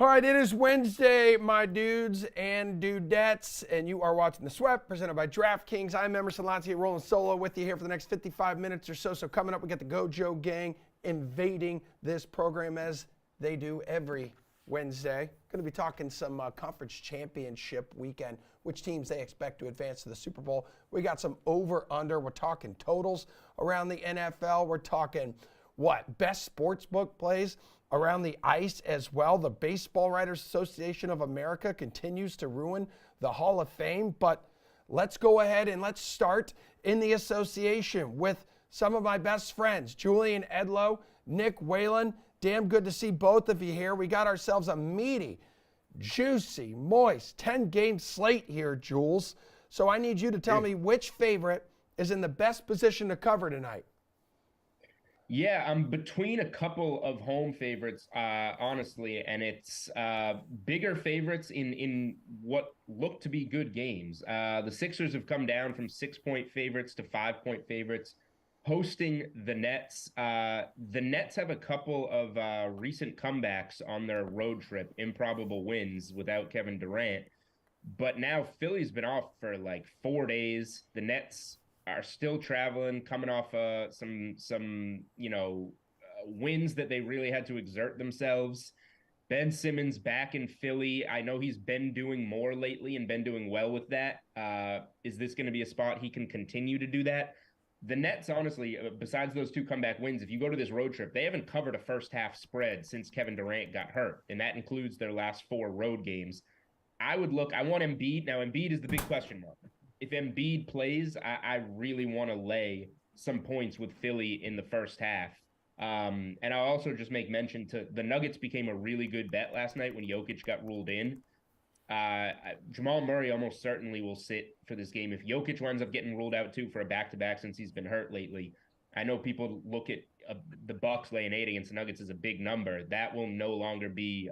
All right, it is Wednesday, my dudes and dudettes, and you are watching The Sweat, presented by DraftKings. I'm Emerson Lancia, rolling solo with you here for the next 55 minutes or so. So coming up, we got the Gojo gang invading this program as they do every Wednesday. Going to be talking some conference championship weekend, which teams they expect to advance to the Super Bowl. We got some over-under. We're talking totals around the NFL. We're talking, best sportsbook plays around the ice as well. The Baseball Writers Association of America continues to ruin the Hall of Fame, but let's go ahead and let's start in the association with some of my best friends, Julian Edlow, Nick Whalen. Damn good to see both of you here. We got ourselves a meaty, juicy, moist 10-game slate here, Jules. So I need you to tell me which favorite is in the best position to cover tonight. Yeah, I'm between a couple of home favorites, honestly, and it's bigger favorites in what look to be good games. The Sixers have come down from 6-point favorites to 5-point favorites, hosting the Nets. The Nets have a couple of recent comebacks on their road trip, improbable wins without Kevin Durant. But now Philly's been off for like 4 days. The Nets are still traveling, coming off some wins that they really had to exert themselves. Ben Simmons back in Philly. I know he's been doing more lately and been doing well with that. Is this going to be a spot he can continue to do that? The Nets, honestly, besides those two comeback wins, if you go to this road trip, they haven't covered a first half spread since Kevin Durant got hurt, and that includes their last 4 road games. I want Embiid. Now, Embiid is the big question mark. If Embiid plays, I really want to lay some points with Philly in the first half. And I'll also just make mention to the Nuggets became a really good bet last night when Jokic got ruled in. Jamal Murray almost certainly will sit for this game. If Jokic winds up getting ruled out too for a back-to-back since he's been hurt lately, I know people look at the Bucks laying 8 against the Nuggets as a big number. That will no longer be,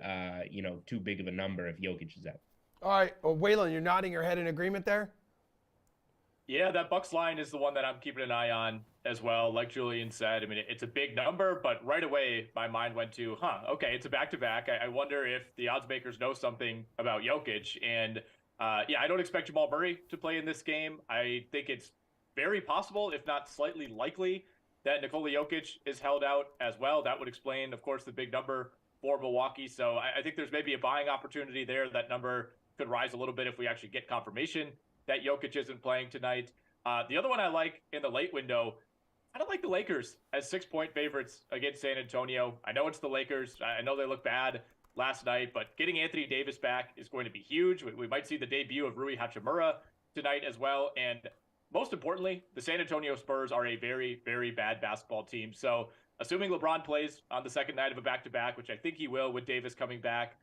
too big of a number if Jokic is out. All right, well, Waylon, you're nodding your head in agreement there? Yeah, that Bucks line is the one that I'm keeping an eye on as well. Like Julian said, I mean, it's a big number, but right away my mind went to, okay, it's a back-to-back. I wonder if the odds makers know something about Jokic. And I don't expect Jamal Murray to play in this game. I think it's very possible, if not slightly likely, that Nikola Jokic is held out as well. That would explain, of course, the big number for Milwaukee. So I think there's maybe a buying opportunity there. That number could rise a little bit if we actually get confirmation that Jokic isn't playing tonight. The other one I like in the late window, I don't like the Lakers as 6-point favorites against San Antonio. I know it's the Lakers. I know they look bad last night, but getting Anthony Davis back is going to be huge. We might see the debut of Rui Hachimura tonight as well. And most importantly, the San Antonio Spurs are a very, very bad basketball team. So assuming LeBron plays on the second night of a back-to-back, which I think he will with Davis coming back,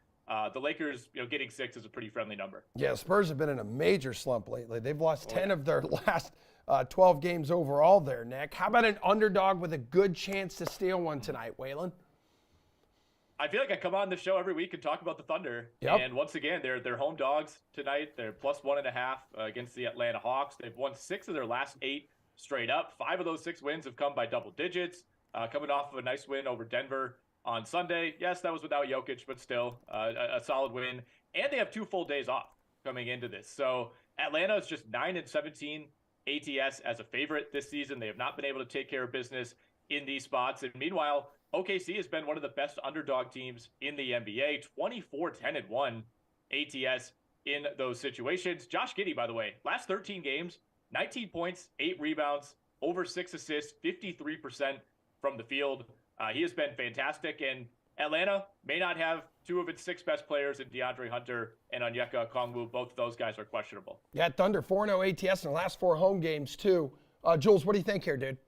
the Lakers, getting 6 is a pretty friendly number. Yeah, Spurs have been in a major slump lately. They've lost 10 of their last 12 games overall there, Nick. How about an underdog with a good chance to steal one tonight, Waylon? I feel like I come on the show every week and talk about the Thunder. Yep. And once again, they're home dogs tonight. They're plus 1.5 against the Atlanta Hawks. They've won 6 of their last 8 straight up. 5 of those 6 wins have come by double digits, coming off of a nice win over Denver on Sunday. Yes, that was without Jokic, but still a solid win. And they have 2 full days off coming into this. So Atlanta is just 9-17 ATS as a favorite this season. They have not been able to take care of business in these spots. And meanwhile, OKC has been one of the best underdog teams in the NBA, 24-10-1 ATS in those situations. Josh Giddey, by the way, last 13 games, 19 points, 8 rebounds, over 6 assists, 53% from the field. He has been fantastic, and Atlanta may not have 2 of its 6 best players in DeAndre Hunter and Onyeka Okongwu. Both of those guys are questionable. Yeah, Thunder 4-0 ATS in the last 4 home games, too. Jules, what do you think here, dude?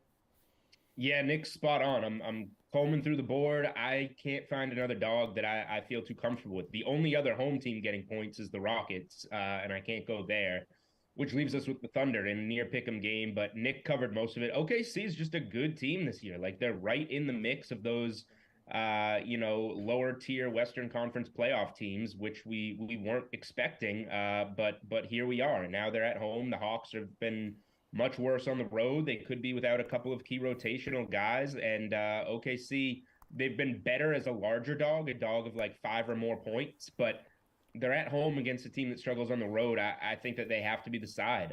Yeah, Nick's spot on. I'm combing through the board. I can't find another dog that I feel too comfortable with. The only other home team getting points is the Rockets, and I can't go there, which leaves us with the Thunder in a near pick'em game. But Nick covered most of it. OKC is just a good team this year. Like, they're right in the mix of those, lower tier Western Conference playoff teams, which we weren't expecting. But here we are. And now they're at home. The Hawks have been much worse on the road. They could be without a couple of key rotational guys, and OKC they've been better as a larger dog, a dog of like 5 or more points, but they're at home against a team that struggles on the road. I think that they have to be the side.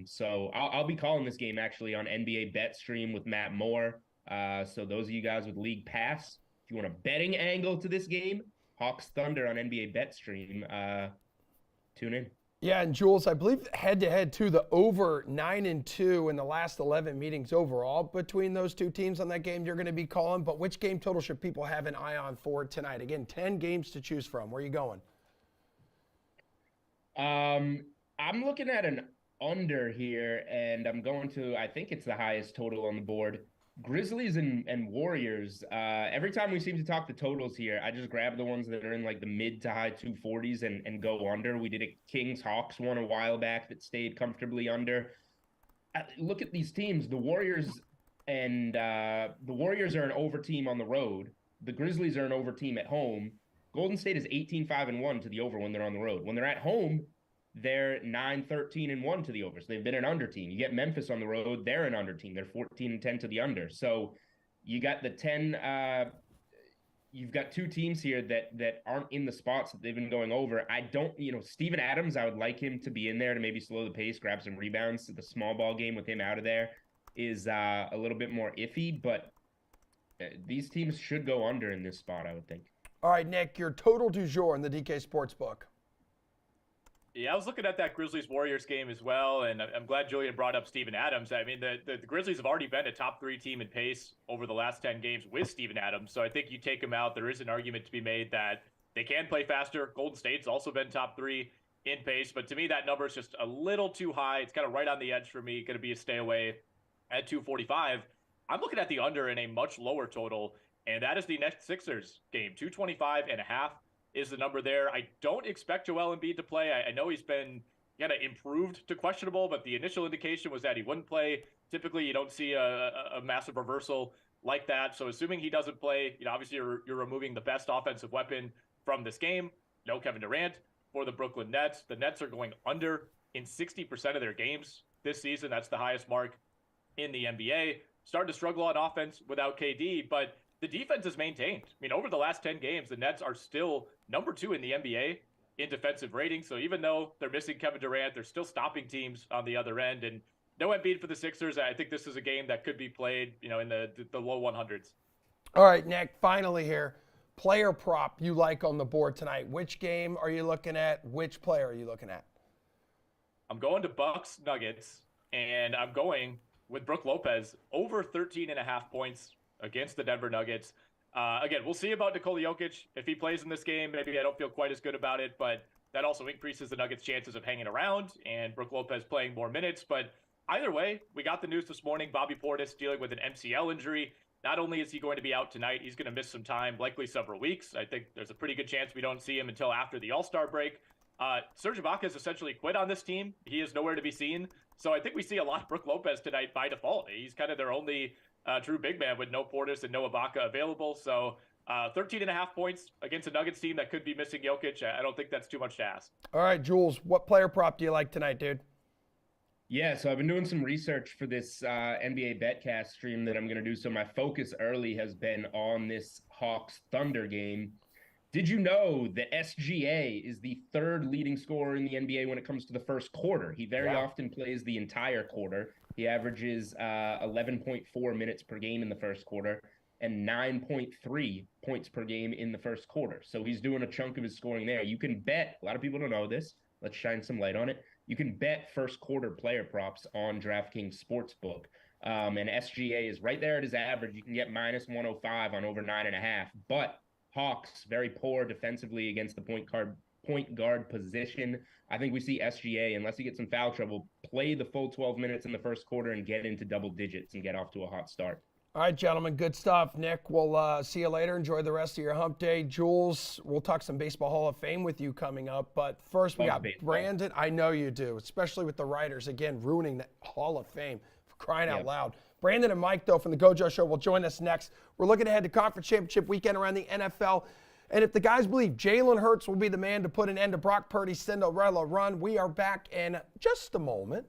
So I'll be calling this game actually on NBA Bet Stream with Matt Moore. So those of you guys with League Pass, if you want a betting angle to this game, Hawks Thunder on NBA Bet Stream, tune in. Yeah, and Jules, I believe head-to-head, too, the over 9-2 in the last 11 meetings overall between those two teams on that game you're going to be calling. But which game total should people have an eye on for tonight? Again, 10 games to choose from. Where are you going? I'm looking at an under here, and I'm going to, I think it's the highest total on the board. Grizzlies and Warriors. Every time we seem to talk the totals here, I just grab the ones that are in like the mid to high 240s and go under. We did a Kings-Hawks one a while back that stayed comfortably under. Look at these teams. The Warriors are an over team on the road. The Grizzlies are an over team at home. Golden State is 18-5-1 to the over when they're on the road. When they're at home, they're 9-13-1 to the over. So they've been an under team. You get Memphis on the road, they're an under team. They're 14-10 to the under. So you got the 10. You've got two teams here that aren't in the spots that they've been going over. I don't, Steven Adams, I would like him to be in there to maybe slow the pace, grab some rebounds. The small ball game with him out of there is a little bit more iffy, but these teams should go under in this spot, I would think. All right, Nick, your total du jour in the DK Sportsbook. Yeah, I was looking at that Grizzlies-Warriors game as well, and I'm glad Julian brought up Steven Adams. I mean, the Grizzlies have already been a top 3 team in pace over the last 10 games with Steven Adams, so I think you take him out, there is an argument to be made that they can play faster. Golden State's also been top 3 in pace, but to me, that number is just a little too high. It's kind of right on the edge for me, going to be a stay away at 245. I'm looking at the under in a much lower total, and that is the next Sixers game, 225.5. is the number there. I don't expect Joel Embiid to play. I know he's been kind of improved to questionable, but the initial indication was that he wouldn't play. Typically, you don't see a massive reversal like that. So assuming he doesn't play, obviously you're removing the best offensive weapon from this game. No Kevin Durant for the Brooklyn Nets. The Nets are going under in 60% of their games this season. That's the highest mark in the NBA. Starting to struggle on offense without KD, but the defense is maintained. I mean, over the last 10 games, the Nets are still number 2 in the NBA in defensive rating. So even though they're missing Kevin Durant, they're still stopping teams on the other end. And no Embiid for the Sixers. I think this is a game that could be played, in the low 100s. All right, Nick, finally here. Player prop you like on the board tonight. Which game are you looking at? Which player are you looking at? I'm going to Bucks Nuggets, and I'm going with Brook Lopez over 13.5 points against the Denver Nuggets. Again, we'll see about Nikola Jokic. If he plays in this game, maybe I don't feel quite as good about it, but that also increases the Nuggets' chances of hanging around and Brook Lopez playing more minutes. But either way, we got the news this morning. Bobby Portis dealing with an MCL injury. Not only is he going to be out tonight, he's going to miss some time, likely several weeks. I think there's a pretty good chance we don't see him until after the All-Star break. Serge Ibaka has essentially quit on this team. He is nowhere to be seen. So I think we see a lot of Brook Lopez tonight by default. He's kind of their only true big man with no Portis and no Ibaka available. So 13.5 points against a Nuggets team that could be missing Jokic. I don't think that's too much to ask. All right, Jules, what player prop do you like tonight, dude? Yeah, so I've been doing some research for this NBA Betcast stream that I'm going to do. So my focus early has been on this Hawks Thunder game. Did you know that SGA is the 3rd leading scorer in the NBA when it comes to the first quarter? He very often plays the entire quarter. He averages 11.4 minutes per game in the first quarter and 9.3 points per game in the first quarter. So he's doing a chunk of his scoring there. You can bet, a lot of people don't know this. Let's shine some light on it. You can bet first quarter player props on DraftKings Sportsbook. And SGA is right there at his average. You can get minus 105 on over 9.5. But Hawks, very poor defensively against the point guard position. I think we see SGA, unless he gets in foul trouble, play the full 12 minutes in the first quarter and get into double digits and get off to a hot start. All right, gentlemen, good stuff. Nick, we'll see you later. Enjoy the rest of your hump day. Jules, we'll talk some Baseball Hall of Fame with you coming up. But first, we got baseball. Brandon. I know you do, especially with the writers, again, ruining the Hall of Fame, for crying out loud. Brandon and Mike, though, from the Gojo Show will join us next. We're looking ahead to Conference Championship weekend around the NFL. And if the guys believe Jalen Hurts will be the man to put an end to Brock Purdy's Cinderella run, we are back in just a moment.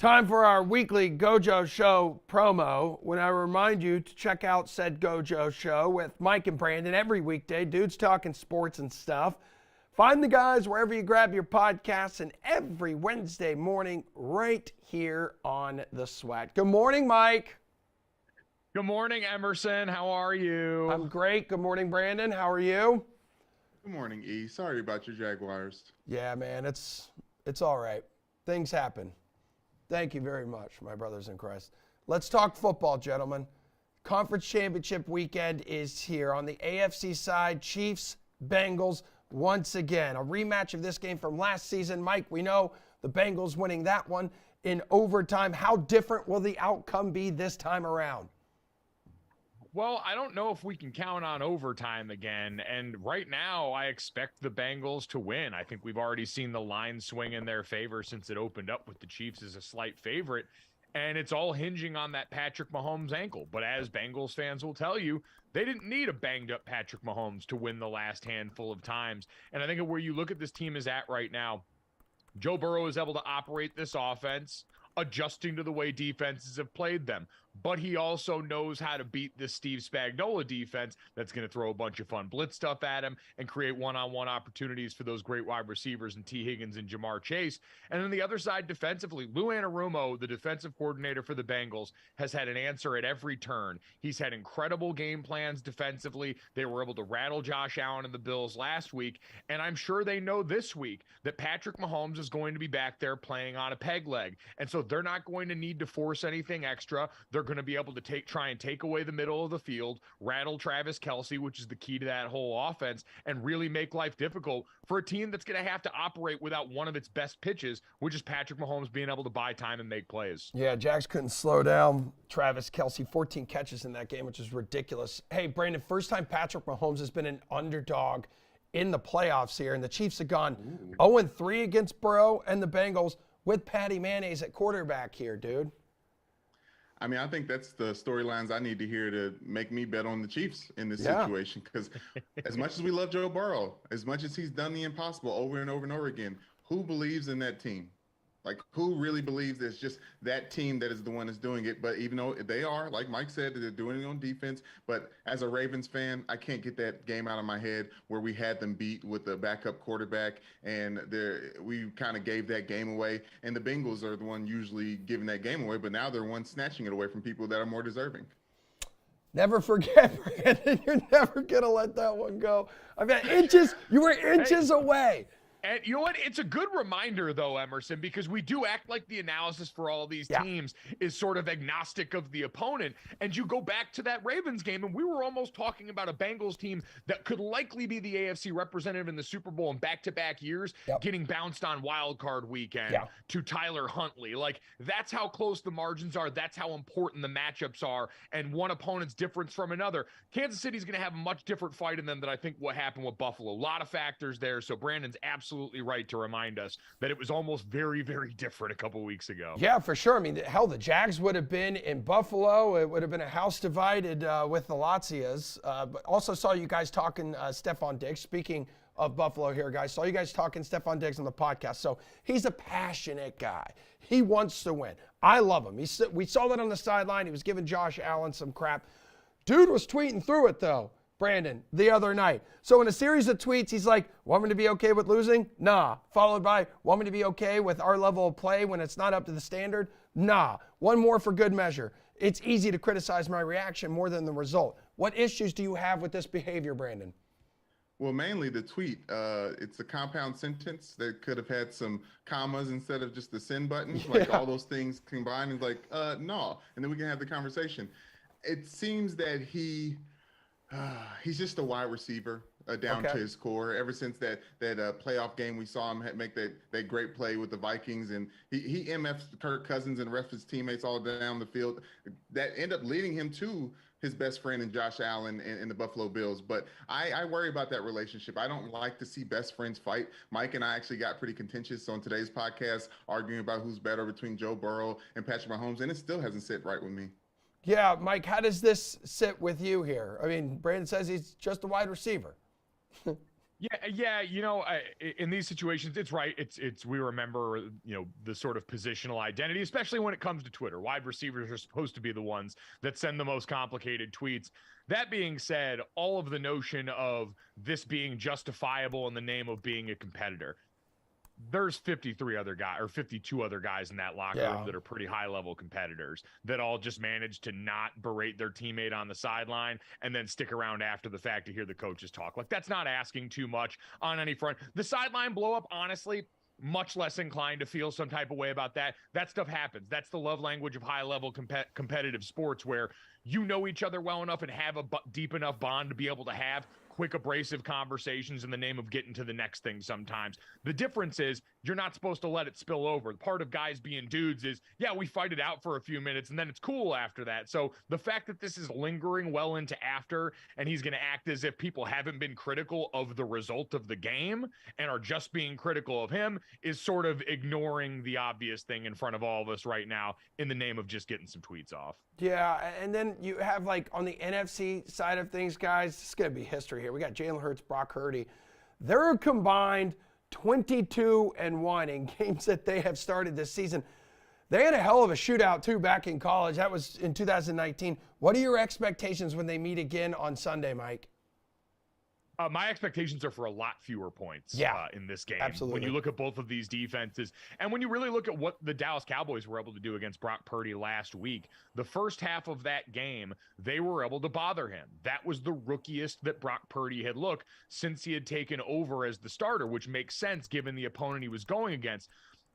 Time for our weekly Gojo Show promo. When I remind you to check out said Gojo Show with Mike and Brandon every weekday, dudes talking sports and stuff. Find the guys wherever you grab your podcasts, and every Wednesday morning right here on The Sweat. Good morning, Mike. Good morning, Emerson. How are you? I'm great. Good morning, Brandon. How are you? Good morning, E. Sorry about your Jaguars. Yeah, man, it's all right. Things happen. Thank you very much, my brothers in Christ. Let's talk football, gentlemen. Conference championship weekend is here. On the AFC side, Chiefs, Bengals, once again. A rematch of this game from last season. Mike, we know the Bengals winning that one in overtime. How different will the outcome be this time around? Well, I don't know if we can count on overtime again. And right now, I expect the Bengals to win. I think we've already seen the line swing in their favor since it opened up with the Chiefs as a slight favorite. And it's all hinging on that Patrick Mahomes ankle. But as Bengals fans will tell you, they didn't need a banged up Patrick Mahomes to win the last handful of times. And I think where you look at this team is at right now, Joe Burrow is able to operate this offense, adjusting to the way defenses have played them. But he also knows how to beat this Steve Spagnuolo defense that's going to throw a bunch of fun blitz stuff at him and create one-on-one opportunities for those great wide receivers and T. Higgins and Jamar Chase. And on the other side, defensively, Lou Anarumo, the defensive coordinator for the Bengals, has had an answer at every turn. He's had incredible game plans defensively. They were able to rattle Josh Allen and the Bills last week. And I'm sure they know this week that Patrick Mahomes is going to be back there playing on a peg leg. And so they're not going to need to force anything extra. They're going to be able to try and take away the middle of the field, rattle Travis Kelce, which is the key to that whole offense, and really make life difficult for a team that's going to have to operate without one of its best pitches, which is Patrick Mahomes being able to buy time and make plays. Yeah, Jags couldn't slow down Travis Kelce. 14 catches in that game, which is ridiculous. Hey, Brandon, first time Patrick Mahomes has been an underdog in the playoffs here, and the Chiefs have gone 0-3 against Burrow and the Bengals with Patty Mayonnaise at quarterback here, dude. I mean, I think that's the storylines I need to hear to make me bet on the Chiefs in this situation. Because as much as we love Joe Burrow, as much as he's done the impossible over and over and over again, who believes in that team? Like, who really believes it's just that team that is the one that's doing it? But even though they are, like Mike said, they're doing it on defense. But as a Ravens fan, I can't get that game out of my head where we had them beat with a backup quarterback, and we kind of gave that game away. And the Bengals are the one usually giving that game away, but now they're one snatching it away from people that are more deserving. Never forget, Brandon. You're never going to let that one go. I mean, you were inches away. And you know what? It's a good reminder, though, Emerson, because we do act like the analysis for all these teams is sort of agnostic of the opponent. And you go back to that Ravens game, and we were almost talking about a Bengals team that could likely be the AFC representative in the Super Bowl in back-to-back years, getting bounced on wild card weekend to Tyler Huntley. Like, that's how close the margins are. That's how important the matchups are, and one opponent's difference from another. Kansas City's going to have a much different fight in them than I think what happened with Buffalo. A lot of factors there, so Brandon's absolutely right to remind us that it was almost very, very different a couple weeks ago. Yeah, for sure. I mean, hell, the Jags would have been in Buffalo. It would have been a house divided with the Lazias. But also saw you guys talking Stephon Diggs. Speaking of Buffalo here, guys, saw you guys talking Stephon Diggs on the podcast. So he's a passionate guy. He wants to win. I love him. We saw that on the sideline. He was giving Josh Allen some crap. Dude was tweeting through it, though, Brandon, the other night. So in a series of tweets, he's like, want me to be okay with losing? Nah. Followed by, want me to be okay with our level of play when it's not up to the standard? Nah. One more for good measure. It's easy to criticize my reaction more than the result. What issues do you have with this behavior, Brandon? Well, mainly the tweet. It's a compound sentence that could have had some commas instead of just the send buttons. Like all those things combined. It's like, no. And then we can have the conversation. It seems that he's just a wide receiver down to his core. Ever since that playoff game, we saw him make that great play with the Vikings, and he MF'd Kirk Cousins and the rest of his teammates all down the field. That ended up leading him to his best friend in Josh Allen and the Buffalo Bills. But I worry about that relationship. I don't like to see best friends fight. Mike and I actually got pretty contentious on today's podcast, arguing about who's better between Joe Burrow and Patrick Mahomes, and it still hasn't sit right with me. Yeah, Mike, how does this sit with you here? I mean, Brandon says he's just a wide receiver. Yeah. In these situations, it's right. We remember, the sort of positional identity, especially when it comes to Twitter. Wide receivers are supposed to be the ones that send the most complicated tweets. That being said, all of the notion of this being justifiable in the name of being a competitor, there's 53 other guys or 52 other guys in that locker room that are pretty high level competitors that all just managed to not berate their teammate on the sideline and then stick around after the fact to hear the coaches talk. Like, that's not asking too much on any front. The sideline blow up, honestly, much less inclined to feel some type of way about that. That stuff happens. That's the love language of high level competitive sports, where you know each other well enough and have a deep enough bond to be able to have quick abrasive conversations in the name of getting to the next thing sometimes. The difference is you're not supposed to let it spill over. Part of guys being dudes is, yeah, we fight it out for a few minutes and then it's cool after that. So the fact that this is lingering well into after, and he's going to act as if people haven't been critical of the result of the game and are just being critical of him, is sort of ignoring the obvious thing in front of all of us right now in the name of just getting some tweets off. Yeah, and then you have, like, on the NFC side of things, guys, it's going to be history here. We got Jalen Hurts, Brock Purdy. They're combined 22-1 in games that they have started this season. They had a hell of a shootout, too, back in college. That was in 2019. What are your expectations when they meet again on Sunday, Mike? My expectations are for a lot fewer points in this game. Absolutely. When you look at both of these defenses, and when you really look at what the Dallas Cowboys were able to do against Brock Purdy last week, the first half of that game, they were able to bother him. That was the rookiest that Brock Purdy had looked since he had taken over as the starter, which makes sense given the opponent he was going against.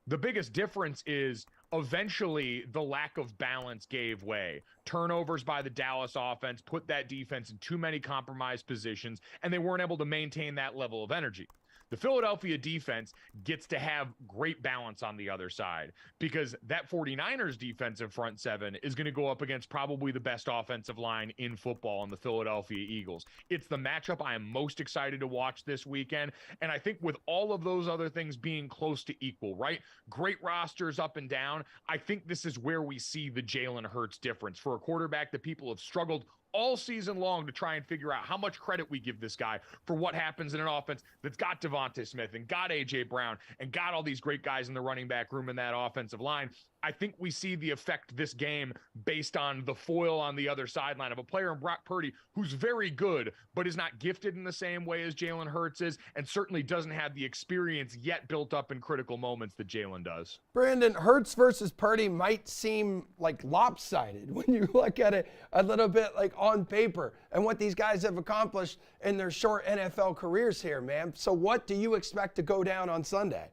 The biggest difference is eventually the lack of balance gave way. Turnovers by the Dallas offense put that defense in too many compromised positions, and they weren't able to maintain that level of energy. The Philadelphia defense gets to have great balance on the other side, because that 49ers defensive front seven is going to go up against probably the best offensive line in football in the Philadelphia Eagles. It's the matchup I am most excited to watch this weekend. And I think with all of those other things being close to equal, right? Great rosters up and down. I think this is where we see the Jalen Hurts difference for a quarterback that people have struggled all season long to try and figure out how much credit we give this guy for what happens in an offense that's got Devontae Smith and got A.J. Brown and got all these great guys in the running back room in that offensive line. I think we see the effect this game based on the foil on the other sideline of a player in Brock Purdy who's very good, but is not gifted in the same way as Jalen Hurts is, and certainly doesn't have the experience yet built up in critical moments that Jalen does. Brandon, Hurts versus Purdy might seem like lopsided when you look at it a little bit like on paper and what these guys have accomplished in their short NFL careers here, man. So what do you expect to go down on Sunday?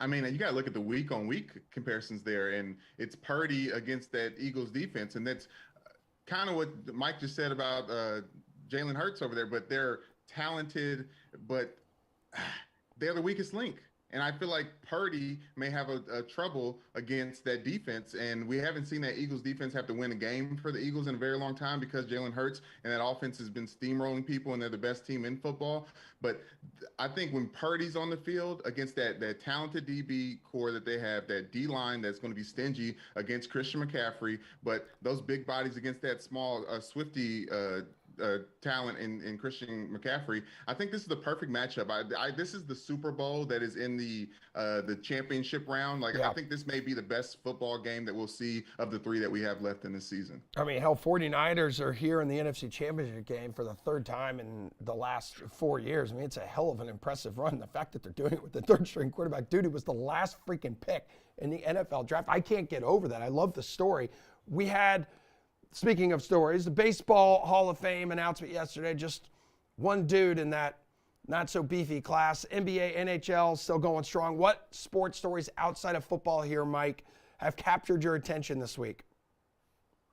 I mean, you got to look at the week-on-week comparisons there, and it's Purdy against that Eagles defense, and that's kind of what Mike just said about Jalen Hurts over there, but they're talented, but they're the weakest link. And I feel like Purdy may have a trouble against that defense. And we haven't seen that Eagles defense have to win a game for the Eagles in a very long time because Jalen Hurts and that offense has been steamrolling people, and they're the best team in football. But I think when Purdy's on the field against that talented DB core that they have, that D-line that's going to be stingy against Christian McCaffrey, but those big bodies against that small Swifty talent in Christian McCaffrey, I think this is the perfect matchup. This is the Super Bowl that is in the championship round. I think this may be the best football game that we'll see of the three that we have left in this season. I mean, hell, 49ers are here in the NFC Championship game for the third time in the last 4 years. I mean, it's a hell of an impressive run. The fact that they're doing it with the third-string quarterback, dude, it was the last freaking pick in the NFL draft. I can't get over that. I love the story. We had, speaking of stories, the Baseball Hall of Fame announcement yesterday. Just one dude in that not-so-beefy class. NBA, NHL, still going strong. What sports stories outside of football here, Mike, have captured your attention this week?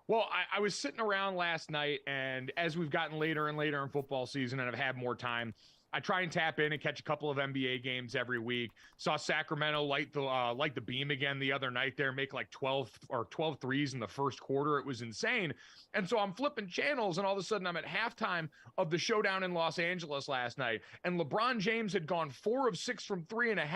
Well, I was sitting around last night, and as we've gotten later and later in football season and I've had more time, I try and tap in and catch a couple of NBA games every week. Saw Sacramento light the beam again the other night there, make like 12 threes in the first quarter. It was insane. And so I'm flipping channels, and all of a sudden I'm at halftime of the showdown in Los Angeles last night. And LeBron James had gone 4 of 6 from 3.5.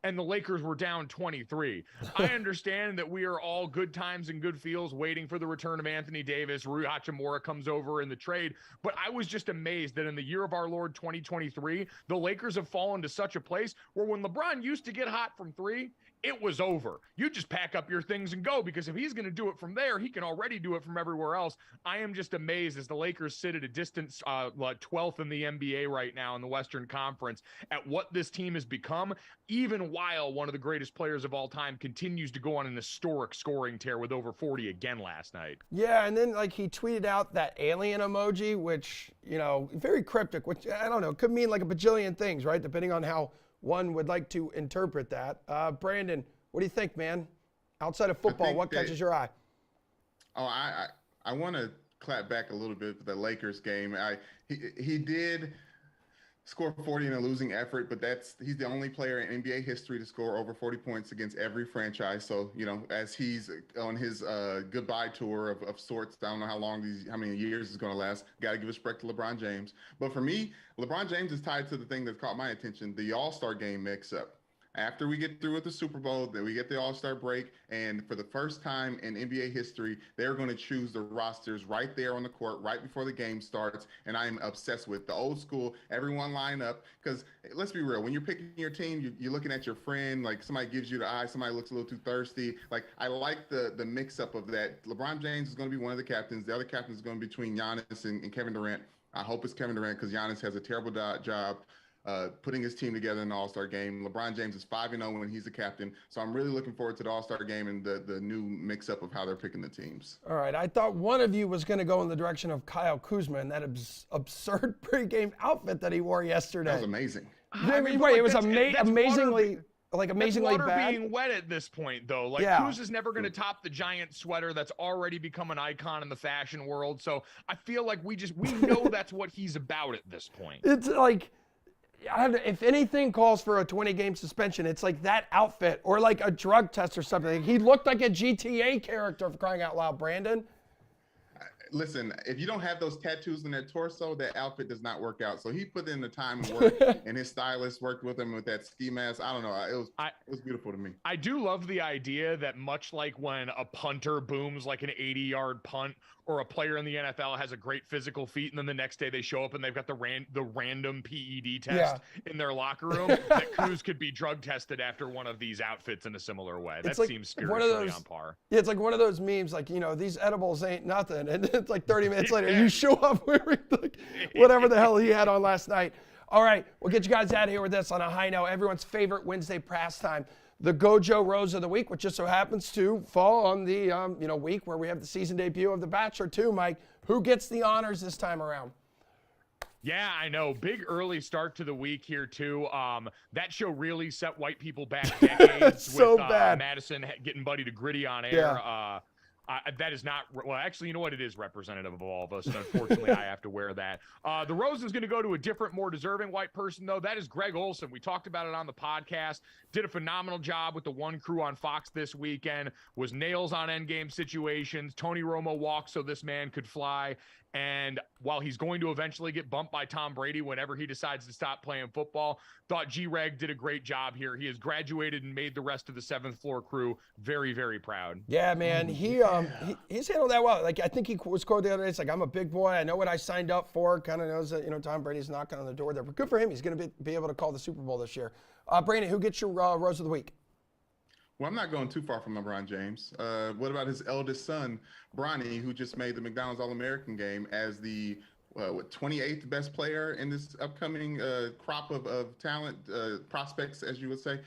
and the Lakers were down 23. I understand that we are all good times and good feels waiting for the return of Anthony Davis. Rui Hachimura comes over in the trade. But I was just amazed that in the year of our Lord 2023, the Lakers have fallen to such a place where when LeBron used to get hot from three, it was over. You just pack up your things and go, because if he's going to do it from there, he can already do it from everywhere else. I am just amazed as the Lakers sit at a distance, 12th in the NBA right now in the Western Conference, at what this team has become, even while one of the greatest players of all time continues to go on an historic scoring tear with over 40 again last night. Yeah, and then like he tweeted out that alien emoji, which, you know, very cryptic, which I don't know, could mean like a bajillion things, right? Depending on how one would like to interpret that. Brandon, what do you think, man? Outside of football, what catches your eye? Oh, I want to clap back a little bit for the Lakers game. He did score 40 in a losing effort, but he's the only player in NBA history to score over 40 points against every franchise. So, you know, as he's on his goodbye tour of sorts, I don't know how many years it's going to last. Got to give respect to LeBron James. But for me, LeBron James is tied to the thing that caught my attention, the All-Star game mix-up. After we get through with the Super Bowl, then we get the All-Star break, and for the first time in NBA history, they're going to choose the rosters right there on the court, right before the game starts, and I'm obsessed with the old school, everyone line up, because let's be real, when you're picking your team, you're looking at your friend, like somebody gives you the eye, somebody looks a little too thirsty. Like, I like the mix-up of that. LeBron James is going to be one of the captains. The other captain is going to be between Giannis and Kevin Durant. I hope it's Kevin Durant, because Giannis has a terrible job putting his team together in the All-Star game. LeBron James is 5-0 when he's the captain. So I'm really looking forward to the All-Star game and the new mix-up of how they're picking the teams. All right, I thought one of you was going to go in the direction of Kyle Kuzma and that absurd pregame outfit that he wore yesterday. That was amazing. I mean, wait, it was amazingly water bad. Being wet at this point, though. Like, Yeah. Kuz is never going to top the giant sweater that's already become an icon in the fashion world. So I feel like we know that's what he's about at this point. It's like, if anything calls for a 20-game suspension, it's like that outfit or like a drug test or something. He looked like a GTA character, for crying out loud, Brandon. Listen, if you don't have those tattoos in that torso, that outfit does not work out. So he put in the time and work, and his stylist worked with him with that ski mask. I don't know. It was beautiful to me. I do love the idea that much like when a punter booms like an 80-yard punt, or a player in the NFL has a great physical feat, and then the next day they show up and they've got the random PED test in their locker room, that Kuz could be drug tested after one of these outfits in a similar way. That like seems spiritually on par. Yeah, it's like one of those memes, like, you know, these edibles ain't nothing. And it's like 30 minutes later, you show up wearing like whatever the hell he had on last night. All right, we'll get you guys out of here with this on a high note. Everyone's favorite Wednesday pastime, the Gojo Rose of the Week, which just so happens to fall on the week where we have the season debut of The Bachelor 2, Mike. Who gets the honors this time around? Yeah, I know. Big early start to the week here, too. That show really set white people back decades so with bad. Madison getting Buddy to Gritty on air. Yeah. That is not, well, actually, you know what? It is representative of all of us, and unfortunately, I have to wear that. The rose is going to go to a different, more deserving white person, though. That is Greg Olson. We talked about it on the podcast. Did a phenomenal job with the One Crew on Fox this weekend. Was nails on endgame situations. Tony Romo walked so this man could fly. And while he's going to eventually get bumped by Tom Brady whenever he decides to stop playing football, thought G-Reg did a great job here. He has graduated and made the rest of the 7th Floor crew very, very proud. Yeah, man. He's handled that well. Like, I think he was quoted the other day. It's like, I'm a big boy. I know what I signed up for. Kind of knows that, Tom Brady's knocking on the door there. But good for him. He's going to be able to call the Super Bowl this year. Brandon, who gets your Rose of the Week? Well, I'm not going too far from LeBron James. What about his eldest son, Bronny, who just made the McDonald's All-American game as the 28th best player in this upcoming crop of talent prospects, as you would say?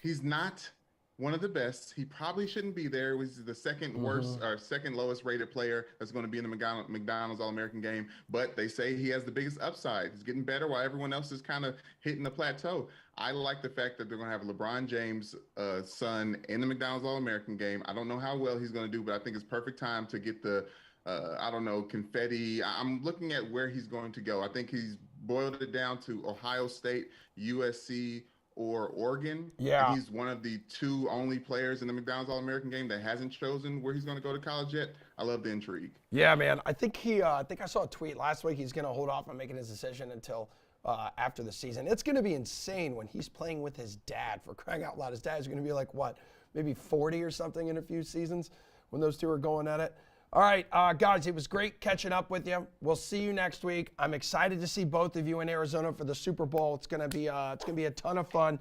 He's not one of the best. He probably shouldn't be there. He was the second worst or second lowest rated player that's going to be in the McDonald's All-American game. But they say he has the biggest upside. He's getting better while everyone else is kind of hitting the plateau. I like the fact that they're going to have LeBron James' son in the McDonald's All-American game. I don't know how well he's going to do, but I think it's perfect time to get the, confetti. I'm looking at where he's going to go. I think he's boiled it down to Ohio State, USC, or Oregon. Yeah. And he's one of the 2 only players in the McDonald's All-American game that hasn't chosen where he's going to go to college yet. I love the intrigue. Yeah, man. I think I saw a tweet last week. He's going to hold off on making his decision until after the season. It's going to be insane when he's playing with his dad, for crying out loud. His dad's going to be like, what, maybe 40 or something in a few seasons when those two are going at it. All right, guys, it was great catching up with you. We'll see you next week. I'm excited to see both of you in Arizona for the Super Bowl. It's going to be a ton of fun.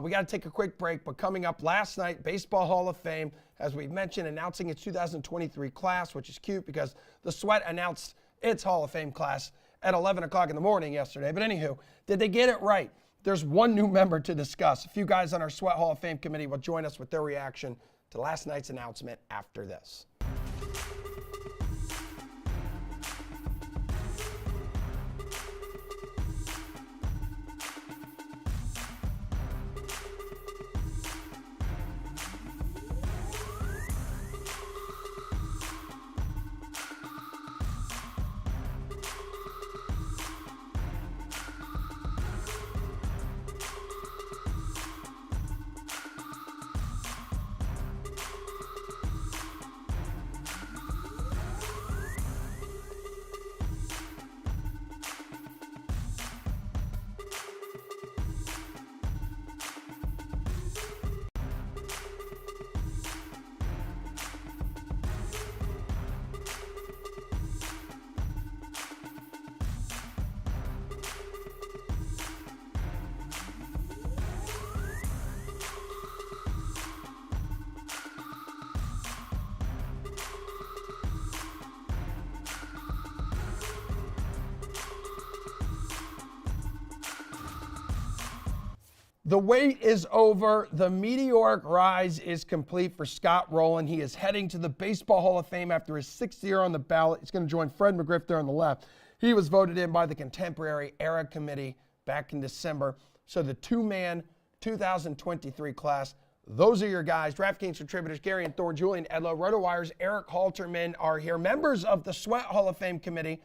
We got to take a quick break, but coming up last night, Baseball Hall of Fame, as we mentioned, announcing its 2023 class, which is cute because the Sweat announced its Hall of Fame class at 11 o'clock in the morning yesterday. But anywho, did they get it right? There's one new member to discuss. A few guys on our Sweat Hall of Fame committee will join us with their reaction to last night's announcement after this. The wait is over. The meteoric rise is complete for Scott Rowland. He is heading to the Baseball Hall of Fame after his 6th year on the ballot. He's going to join Fred McGriff there on the left. He was voted in by the Contemporary Era Committee back in December. So the two-man 2023 class, those are your guys. DraftKings contributors Gary and Thor, Julian Edlow, RotoWire's Eric Halterman are here. Members of the Sweat Hall of Fame Committee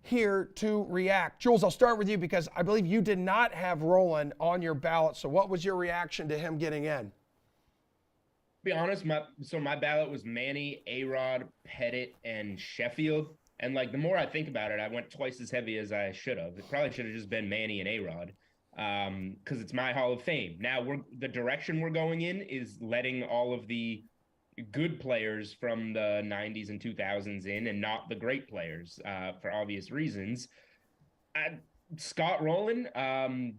here to react. Jules, I'll start with you because I believe you did not have Rowland on your ballot. So what was your reaction to him getting in? Be honest, my ballot was Manny, A-Rod, Pettit, and Sheffield. And like the more I think about it, I went twice as heavy as I should have. It probably should have just been Manny and A-Rod because it's my Hall of Fame. Now the direction we're going in is letting all of the good players from the 90s and 2000s in and not the great players for obvious reasons. Scott Rowland,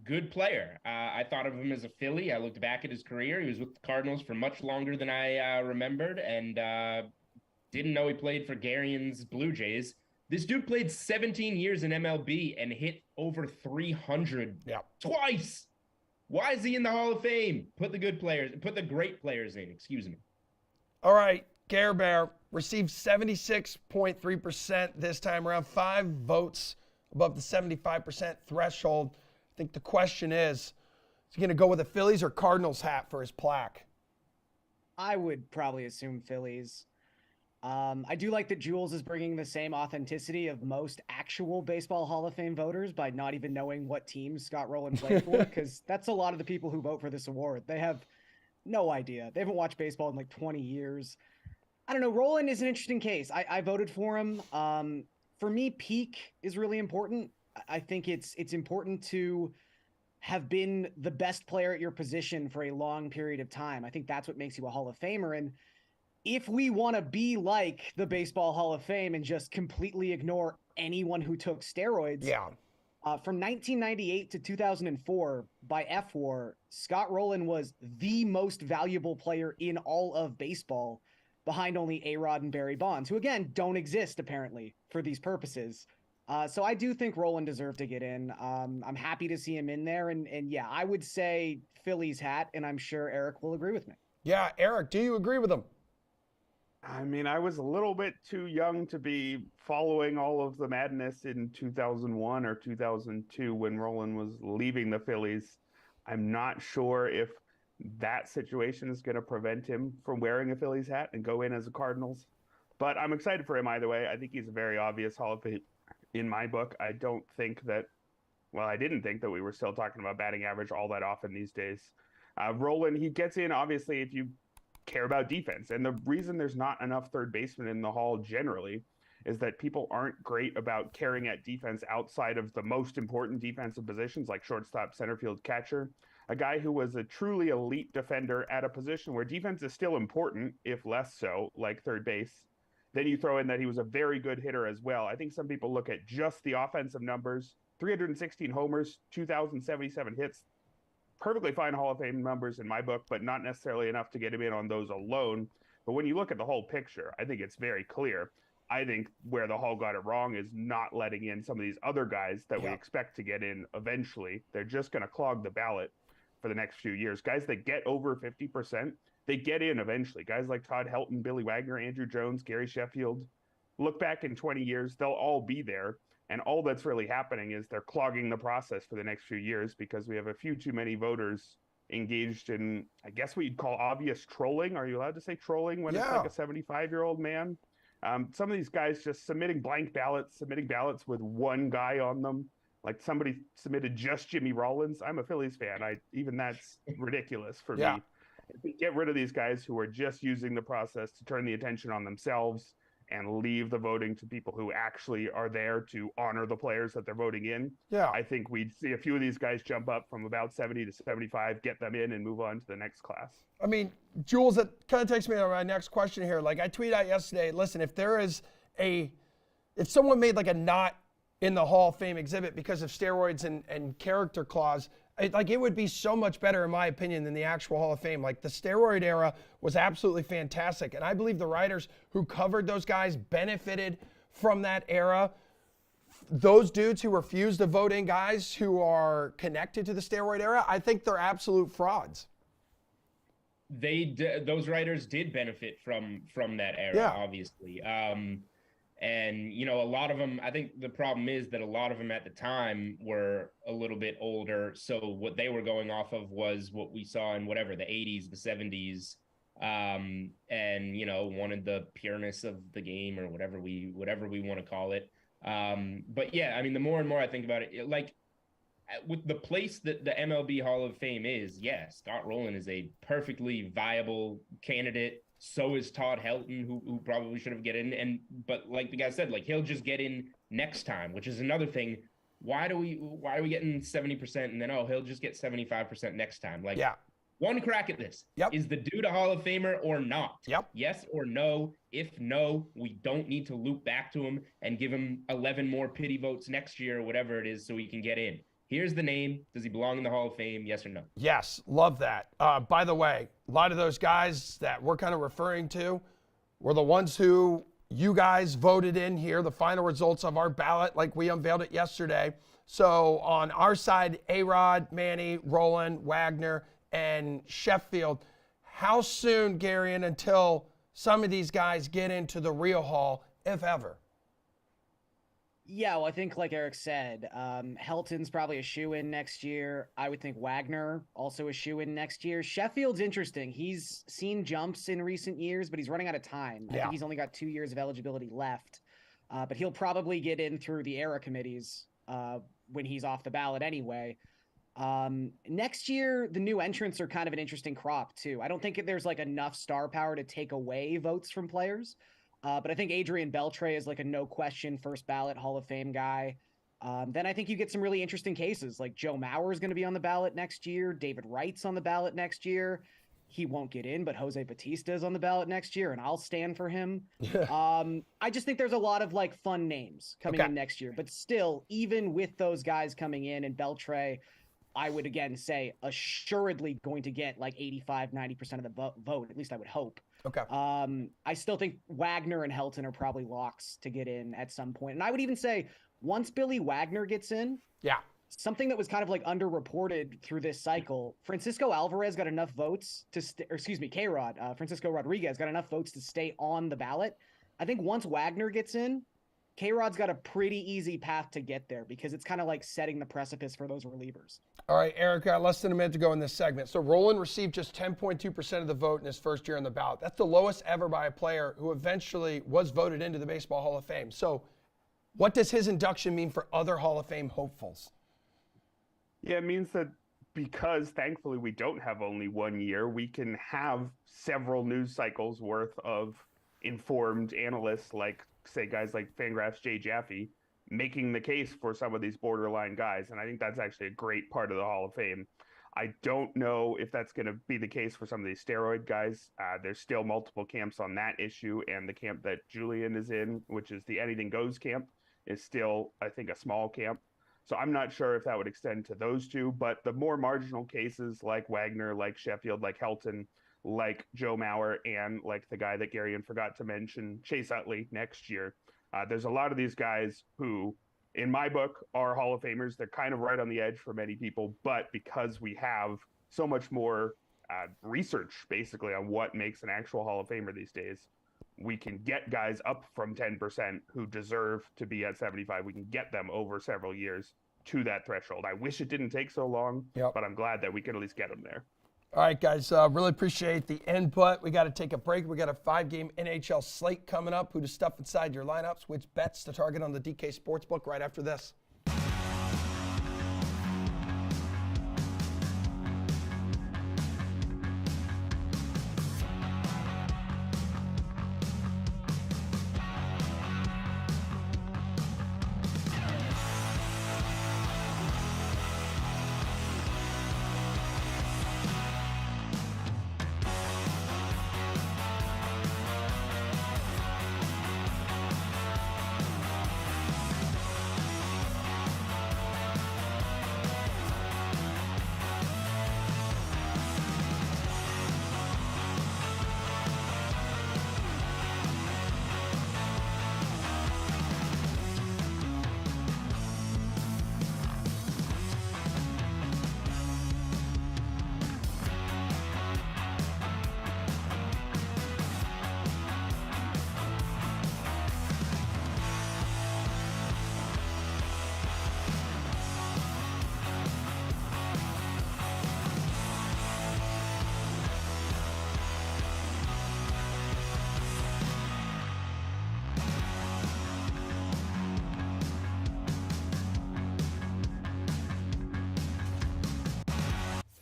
good player. I thought of him as a Philly. I looked back at his career. He was with the Cardinals for much longer than I remembered and didn't know he played for Garian's Blue Jays. This dude played 17 years in MLB and hit over 300 twice. Why is he in the Hall of Fame? Put the great players in, excuse me. All right, Care Bear received 76.3% this time around, 5 votes above the 75% threshold. I think the question is he going to go with a Phillies or Cardinals hat for his plaque? I would probably assume Phillies. I do like that Jules is bringing the same authenticity of most actual Baseball Hall of Fame voters by not even knowing what teams Scott Rowland played for, because that's a lot of the people who vote for this award. They have no idea. They haven't watched baseball in like 20 years. I don't know. Rowland is an interesting case. I voted for him. For me, peak is really important. I think it's important to have been the best player at your position for a long period of time. I think that's what makes you a Hall of Famer. And if we want to be like the Baseball Hall of Fame and just completely ignore anyone who took steroids, from 1998 to 2004, by FWAR, Scott Rowland was the most valuable player in all of baseball, behind only A-Rod and Barry Bonds, who, again, don't exist, apparently, for these purposes. So I do think Rowland deserved to get in. I'm happy to see him in there. And yeah, I would say Phillies hat, and I'm sure Eric will agree with me. Yeah, Eric, do you agree with him? I mean, I was a little bit too young to be following all of the madness in 2001 or 2002 when Rowland was leaving the Phillies. I'm not sure if that situation is going to prevent him from wearing a Phillies hat and go in as a Cardinals. But I'm excited for him either way. I think he's a very obvious Hall of Fame in my book. I didn't think that we were still talking about batting average all that often these days. Rowland, he gets in, obviously, if you care about defense. And the reason there's not enough third basemen in the Hall generally is that people aren't great about carrying at defense outside of the most important defensive positions like shortstop, center field, catcher. A guy who was a truly elite defender at a position where defense is still important, if less so, like third base. Then you throw in that he was a very good hitter as well. I think some people look at just the offensive numbers, 316 homers, 2,077 hits, perfectly fine Hall of Fame numbers in my book, but not necessarily enough to get him in on those alone. But when you look at the whole picture, I think it's very clear. I think where the Hall got it wrong is not letting in some of these other guys that we expect to get in eventually. They're just going to clog the ballot for the next few years. Guys that get over 50%, they get in eventually. Guys like Todd Helton, Billy Wagner, Andrew Jones, Gary Sheffield. Look back in 20 years, they'll all be there. And all that's really happening is they're clogging the process for the next few years because we have a few too many voters engaged in, I guess what you'd call obvious trolling. Are you allowed to say trolling when it's like a 75-year-old man? Some of these guys just submitting blank ballots, submitting ballots with one guy on them. Like somebody submitted just Jimmy Rollins. I'm a Phillies fan. Even that's ridiculous for me. If we get rid of these guys who are just using the process to turn the attention on themselves and leave the voting to people who actually are there to honor the players that they're voting in. I think we'd see a few of these guys jump up from about 70 to 75, get them in, and move on to the next class. I mean, Jules, that kind of takes me to my next question here. Like I tweeted out yesterday, listen, if someone made like a not in the Hall of Fame exhibit because of steroids and character clause, it would be so much better, in my opinion, than the actual Hall of Fame. Like the steroid era was absolutely fantastic. And I believe the writers who covered those guys benefited from that era. Those dudes who refuse to vote in guys who are connected to the steroid era, I think they're absolute frauds. Those writers did benefit from that era, obviously. And, a lot of them, I think the problem is that a lot of them at the time were a little bit older. So what they were going off of was what we saw in whatever, the 80s, the 70s, and, wanted the pureness of the game or whatever we want to call it. But yeah, I mean, the more and more I think about it, like with the place that the MLB Hall of Fame is, Scott Rowland is a perfectly viable candidate. So is Todd Helton, who probably should have get in. But like the guy said, like he'll just get in next time, which is another thing. Why are we getting 70% and then he'll just get 75% next time? Like one crack at this. Is the dude a Hall of Famer or not? Yes or no? If no, we don't need to loop back to him and give him 11 more pity votes next year or whatever it is so he can get in. Here's the name. Does he belong in the Hall of Fame? Yes or no? Yes, love that. By the way, a lot of those guys that we're kind of referring to were the ones who you guys voted in here, the final results of our ballot, like we unveiled it yesterday. So on our side, A-Rod, Manny, Rowland, Wagner, and Sheffield. How soon, Garion, until some of these guys get into the real Hall, if ever? Yeah, well, I think like Eric said, Helton's probably a shoe-in next year. I would think Wagner also a shoe-in next year. Sheffield's interesting. He's seen jumps in recent years, but he's running out of time. I think he's only got 2 years of eligibility left. But he'll probably get in through the era committees when he's off the ballot anyway. Next year, the new entrants are kind of an interesting crop too. I don't think there's like enough star power to take away votes from players. But I think Adrian Beltre is like a no question first ballot Hall of Fame guy. Then I think you get some really interesting cases like Joe Mauer is going to be on the ballot next year. David Wright's on the ballot next year. He won't get in, but Jose Batista is on the ballot next year, and I'll stand for him. I just think there's a lot of like fun names coming in next year. But still, even with those guys coming in and Beltre, I would again say assuredly going to get like 85, 90% of the vote. At least I would hope. I still think Wagner and Helton are probably locks to get in at some point. And I would even say once Billy Wagner gets in, something that was kind of like underreported through this cycle, Francisco Alvarez got enough votes to K-Rod, Francisco Rodriguez got enough votes to stay on the ballot. I think once Wagner gets in, K-Rod's got a pretty easy path to get there because it's kind of like setting the precipice for those relievers. All right, Eric, less than a minute to go in this segment. So Rowland received just 10.2% of the vote in his first year on the ballot. That's the lowest ever by a player who eventually was voted into the Baseball Hall of Fame. So what does his induction mean for other Hall of Fame hopefuls? Yeah, it means that because thankfully we don't have only 1 year, we can have several news cycles worth of informed analysts like, say, guys like Fangraphs Jay Jaffe making the case for some of these borderline guys. And I think that's actually a great part of the Hall of Fame. I don't know if that's going to be the case for some of these steroid guys. There's still multiple camps on that issue, and the camp that Julian is in, which is the anything goes camp, is still, I think, a small camp. So I'm not sure if that would extend to those two, but the more marginal cases like Wagner, like Sheffield, like Helton, like Joe Mauer, and like the guy that Garion forgot to mention, Chase Utley, next year. There's a lot of these guys who, in my book, are Hall of Famers. They're kind of right on the edge for many people, but because we have so much more research, basically, on what makes an actual Hall of Famer these days, we can get guys up from 10% who deserve to be at 75. We can get them over several years to that threshold. I wish it didn't take so long, but I'm glad that we can at least get them there. All right, guys, really appreciate the input. We got to take a break. We got a 5-game NHL slate coming up. Who to stuff inside your lineups, which bets to target on the DK Sportsbook right after this.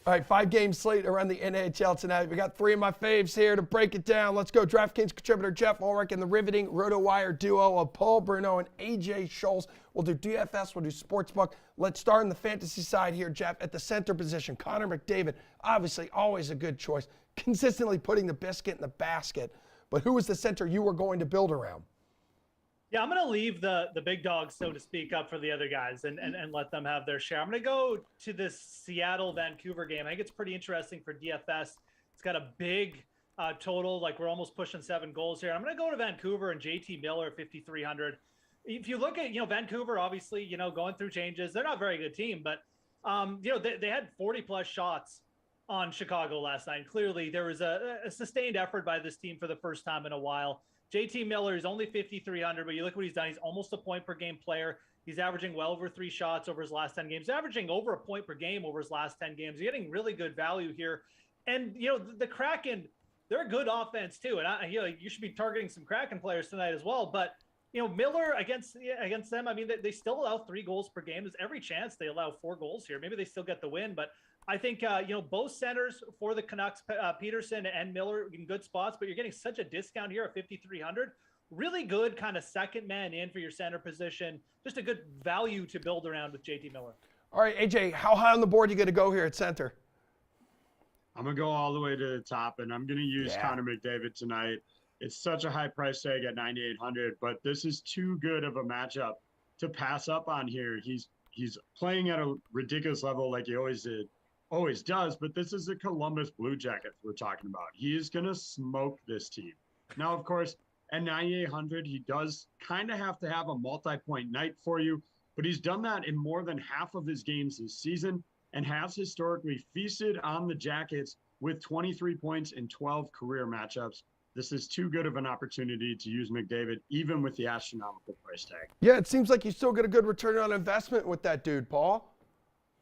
All right, 5-game slate around the NHL tonight. We got 3 of my faves here to break it down. Let's go. DraftKings contributor Jeff Ulrich and the riveting RotoWire duo of Paul Bruno and AJ Scholz. We'll do DFS, we'll do Sportsbook. Let's start on the fantasy side here, Jeff. At the center position, Connor McDavid, obviously always a good choice, consistently putting the biscuit in the basket. But who was the center you were going to build around? Yeah, I'm going to leave the big dogs, so to speak, up for the other guys and let them have their share. I'm going to go to this Seattle-Vancouver game. I think it's pretty interesting for DFS. It's got a big total, like we're almost pushing 7 goals here. I'm going to go to Vancouver and JT Miller, 5,300. If you look at, Vancouver, obviously, going through changes. They're not a very good team, but, they had 40-plus shots on Chicago last night. Clearly, there was a sustained effort by this team for the first time in a while. JT Miller is only 5,300, but you look what he's done. He's almost a point per game player. He's averaging well over 3 shots over his last 10 games, averaging over a point per game over his last 10 games. You're getting really good value here. And, the Kraken, they're a good offense too. And, you should be targeting some Kraken players tonight as well. But, Miller against them, I mean, they still allow 3 goals per game. There's every chance they allow 4 goals here. Maybe they still get the win, but I think, both centers for the Canucks, Peterson and Miller in good spots, but you're getting such a discount here at 5,300. Really good kind of second man in for your center position. Just a good value to build around with JT Miller. All right, AJ, how high on the board are you going to go here at center? I'm going to go all the way to the top, and I'm going to use Connor McDavid tonight. It's such a high price tag at 9,800, but this is too good of a matchup to pass up on here. He's playing at a ridiculous level like he always does, but this is the Columbus Blue Jackets we're talking about. He is going to smoke this team. Now, of course, at 9,800, he does kind of have to have a multi-point night for you, but he's done that in more than half of his games this season and has historically feasted on the Jackets with 23 points in 12 career matchups. This is too good of an opportunity to use McDavid, even with the astronomical price tag. Yeah, it seems like you still get a good return on investment with that dude, Paul.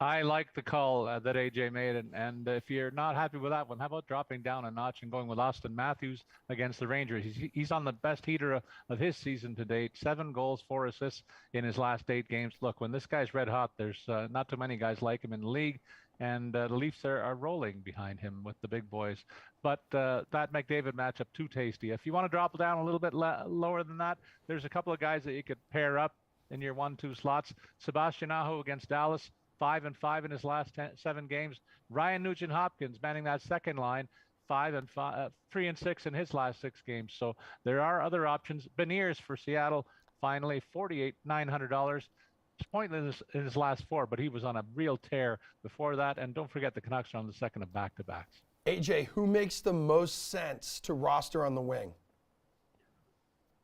I like the call that AJ made, and if you're not happy with that one, how about dropping down a notch and going with Austin Matthews against the Rangers? He's on the best heater of his season to date, 7 goals, 4 assists in his last 8 games. Look, when this guy's red hot, there's not too many guys like him in the league, and the Leafs are rolling behind him with the big boys. But that McDavid matchup too tasty. If you want to drop down a little bit lower than that, there's a couple of guys that you could pair up in your 1-2 slots. Sebastian Aho against Dallas, 5-5 in his last 7 games. Ryan Nugent-Hopkins manning that second line, 3-6 in his last 6 games. So there are other options. Beniers for Seattle, finally, $48,900. It's pointless in his last 4, but he was on a real tear before that. And don't forget the Canucks are on the second of back-to-backs. AJ, who makes the most sense to roster on the wing?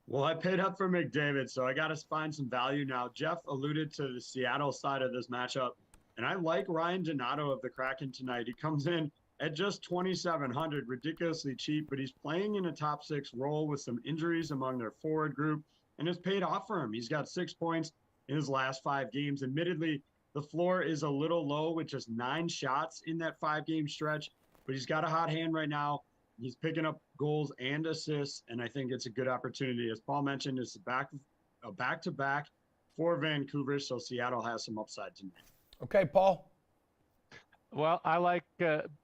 Well, I paid up for McDavid, so I got to find some value now. Jeff alluded to the Seattle side of this matchup, and I like Ryan Donato of the Kraken tonight. He comes in at just $2,700, ridiculously cheap, but he's playing in a top 6 role with some injuries among their forward group, and it's paid off for him. He's got 6 points in his last 5 games. Admittedly, the floor is a little low with just 9 shots in that 5-game stretch, but he's got a hot hand right now. He's picking up goals and assists, and I think it's a good opportunity. As Paul mentioned, it's a back-to-back for Vancouver, so Seattle has some upside tonight. Okay, Paul. Well, I like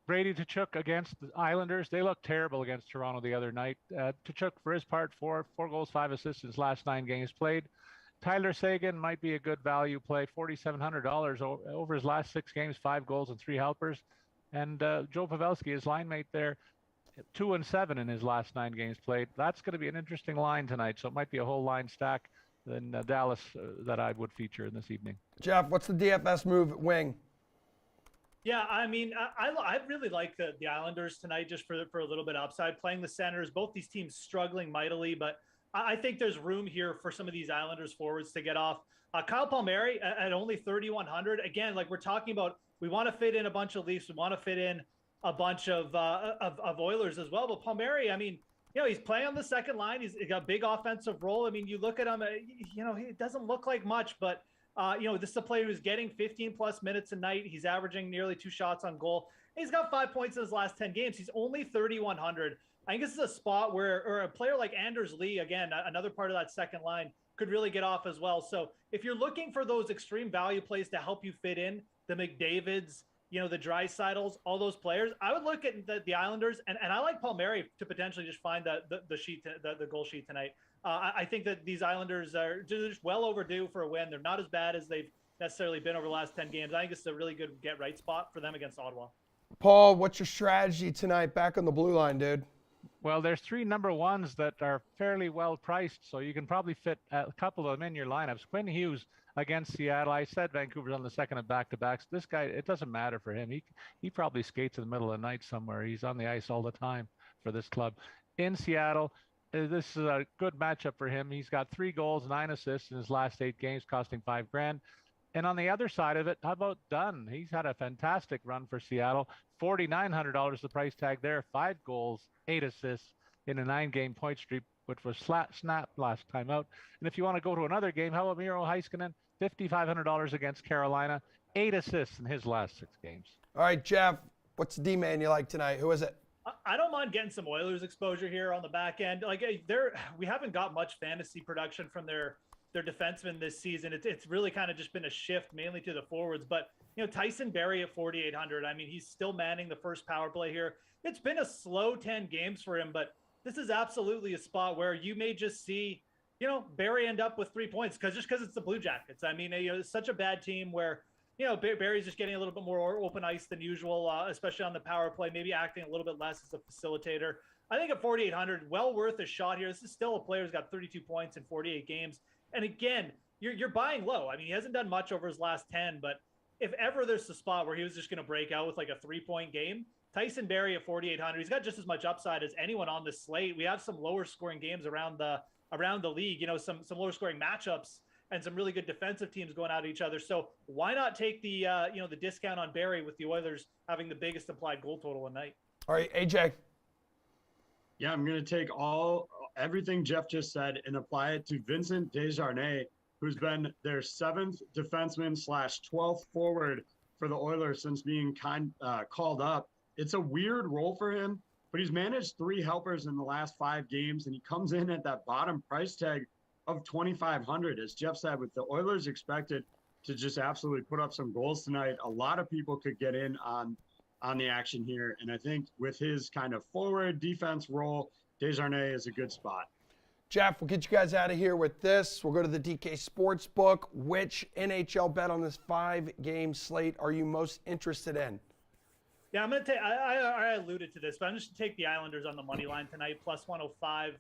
Brady Tkachuk against the Islanders. They looked terrible against Toronto the other night. Tkachuk, for his part, 4 goals, 5 assists in his last 9 games played. Tyler Seguin might be a good value play, $4,700 over his last 6 games, 5 goals and 3 helpers. And Joe Pavelski, his line mate there, 2-7 in his last 9 games played. That's going to be an interesting line tonight, so it might be a whole line stack in Dallas that I would feature this evening. Jeff, what's the DFS move at wing? Yeah, I mean, I really like the Islanders tonight just for a little bit upside. Playing the centers, both these teams struggling mightily, but I think there's room here for some of these Islanders forwards to get off. Kyle Palmieri at only 3,100. Again, like we're talking about, we want to fit in a bunch of Leafs. We want to fit in a bunch of Oilers as well. But Palmieri, I mean, you know, he's playing on the second line. He's got a big offensive role. I mean, you look at him, you know, he doesn't look like much, but you know, this is a player who's getting 15 plus minutes a night. He's averaging nearly 2 shots on goal. He's got 5 points in his last 10 games. He's only 3,100. I think this is a spot where, or a player like Anders Lee, again, another part of that second line, could really get off as well. So if you're looking for those extreme value plays to help you fit in the McDavids, you know, the Dreisaitl's, all those players, I would look at the Islanders, and I like Palmieri to potentially just find the goal sheet tonight. I think that these Islanders are just well overdue for a win. They're not as bad as they've necessarily been over the last 10 games. I think this is a really good get-right spot for them against Ottawa. Paul, what's your strategy tonight back on the blue line, dude? Well, there's 3 number 1s that are fairly well priced, so you can probably fit a couple of them in your lineups. Quinn Hughes against Seattle. I said Vancouver's on the second of back-to-backs. This guy, it doesn't matter for him. He probably skates in the middle of the night somewhere. He's on the ice all the time for this club. In Seattle, this is a good matchup for him. He's got 3 goals, 9 assists in his last 8 games, costing $5,000. And on the other side of it, how about Dunn? He's had a fantastic run for Seattle. $4,900 the price tag there. 5 goals, 8 assists in a 9-game point streak, which was snapped last time out. And if you want to go to another game, how about Miro Heiskanen? $5,500 against Carolina. 8 assists in his last 6 games. All right, Jeff, what's the D-man you like tonight? Who is it? I don't mind getting some Oilers exposure here on the back end. Like we haven't got much fantasy production from their defensemen this season. It's really kind of just been a shift mainly to the forwards. But, you know, Tyson Barrie at 4,800. I mean, he's still manning the first power play here. It's been a slow 10 games for him, but this is absolutely a spot where you may just see, you know, Barrie end up with 3 points because it's the Blue Jackets. I mean, you know, it's such a bad team where, you know, Barry's just getting a little bit more open ice than usual, especially on the power play, maybe acting a little bit less as a facilitator. I think at 4,800, well worth a shot here. This is still a player who's got 32 points in 48 games. And again, you're buying low. I mean, he hasn't done much over his last 10, but if ever there's a spot where he was just going to break out with like a 3-point game, Tyson Barrie at 4,800, he's got just as much upside as anyone on this slate. We have some lower scoring games around the league, you know, some lower scoring matchups and some really good defensive teams going at each other. So why not take the the discount on Barrie with the Oilers having the biggest implied goal total a night? All right, AJ. Yeah, I'm going to take everything Jeff just said and apply it to Vincent Desharnais, who's been their 7th defenseman / 12th forward for the Oilers since being called up. It's a weird role for him, but he's managed 3 helpers in the last 5 games, and he comes in at that bottom price tag of $2,500. As Jeff said, with the Oilers expected to just absolutely put up some goals tonight. A lot of people could get in on the action here. And I think with his kind of forward defense role, Desjardins is a good spot. Jeff, we'll get you guys out of here with this. We'll go to the DK Sportsbook. Which NHL bet on this 5-game slate are you most interested in? Yeah, I'm going to take, I alluded to this, but I'm just going to take the Islanders on the money line tonight, plus 105.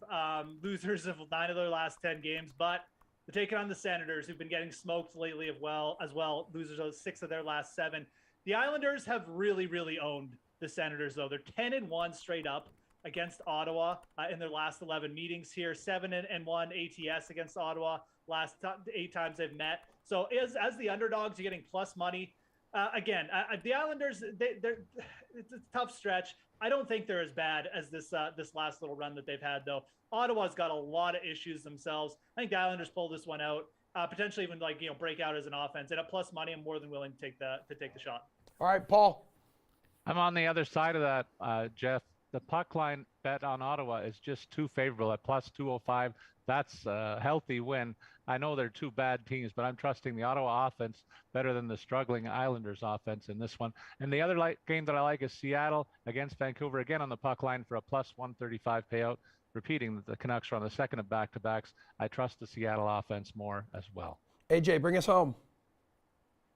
Losers of 9 of their last 10 games, but they're taking on the Senators, who've been getting smoked lately as well. Losers of 6 of their last 7. The Islanders have really owned the Senators, though. They're 10-1 straight up against Ottawa in their last 11 meetings here. 7-1 ATS against Ottawa last 8 times they've met. So as the underdogs, you're getting plus money. The Islanders, it's a tough stretch. I don't think they're as bad as this last little run that they've had, though. Ottawa's got a lot of issues themselves. I think the Islanders pull this one out, potentially even break out as an offense. And at plus money, I'm more than willing to take the shot. All right, Paul. I'm on the other side of that, Jeff. The puck line bet on Ottawa is just too favorable at plus 205. That's a healthy win. I know they're 2 bad teams, but I'm trusting the Ottawa offense better than the struggling Islanders offense in this one. And the other game that I like is Seattle against Vancouver, again on the puck line for a plus 135 payout. Repeating that the Canucks are on the second of back-to-backs. I trust the Seattle offense more as well. AJ, bring us home.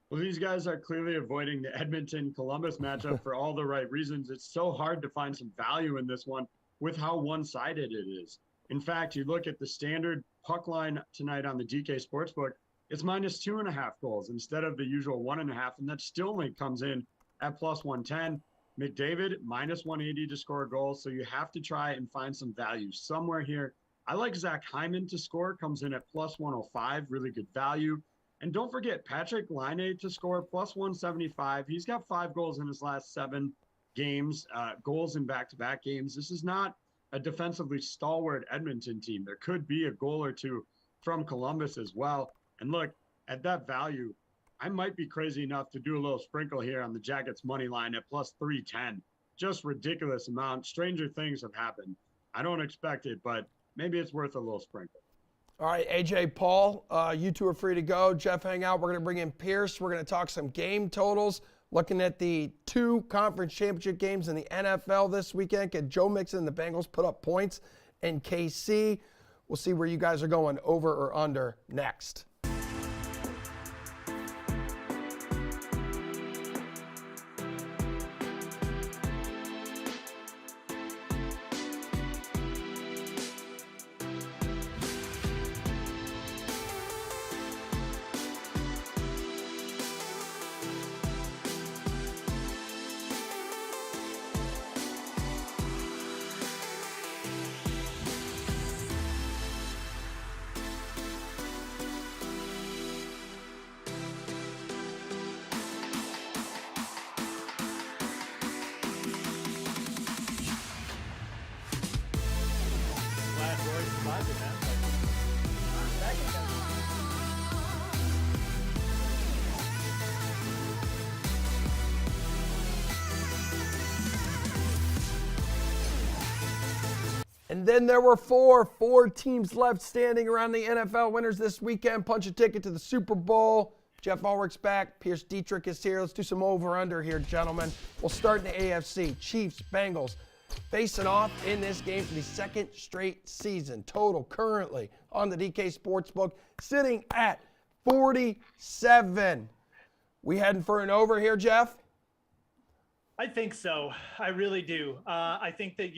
Well, these guys are clearly avoiding the Edmonton-Columbus matchup for all the right reasons. It's so hard to find some value in this one with how one-sided it is. In fact, you look at the standard puck line tonight on the DK Sportsbook, it's minus 2.5 goals instead of the usual 1.5, and that still only comes in at plus 110. McDavid, minus 180 to score a goal, so you have to try and find some value somewhere here. I like Zach Hyman to score, comes in at plus 105, really good value. And don't forget, Patrick Laine to score, plus 175. He's got 5 goals in his last 7 games, goals in back-to-back games. This is not a defensively stalwart Edmonton team. There could be a goal or two from Columbus as well. And look, at that value, I might be crazy enough to do a little sprinkle here on the Jackets money line at plus 310. Just ridiculous amount. Stranger things have happened. I don't expect it, but maybe it's worth a little sprinkle. All right, AJ, Paul, you two are free to go. Jeff, hang out. We're going to bring in Pierce. We're going to talk some game totals, looking at the 2 conference championship games in the NFL this weekend. Can Joe Mixon and the Bengals put up points in KC? We'll see where you guys are going, over or under, next. And then there were four teams left standing around the NFL winners this weekend. Punch a ticket to the Super Bowl. Jeff Ulrich's back. Pierce Dietrich is here. Let's do some over-under here, gentlemen. We'll start in the AFC. Chiefs, Bengals, facing off in this game for the 2nd straight season. Total currently on the DK Sportsbook sitting at 47. We heading for an over here, Jeff? I think so. I really do. I think that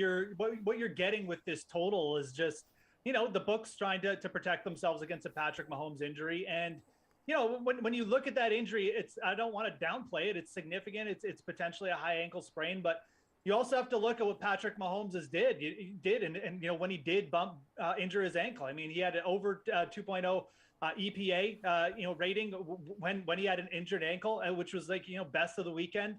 what you're getting with this total is just, the books trying to protect themselves against a Patrick Mahomes injury. And, when you look at that injury, I don't want to downplay it. It's significant. It's potentially a high ankle sprain, but you also have to look at what Patrick Mahomes did. He did. And when he did injure his ankle, I mean, he had an over 2.0 EPA, rating when he had an injured ankle, which was best of the weekend.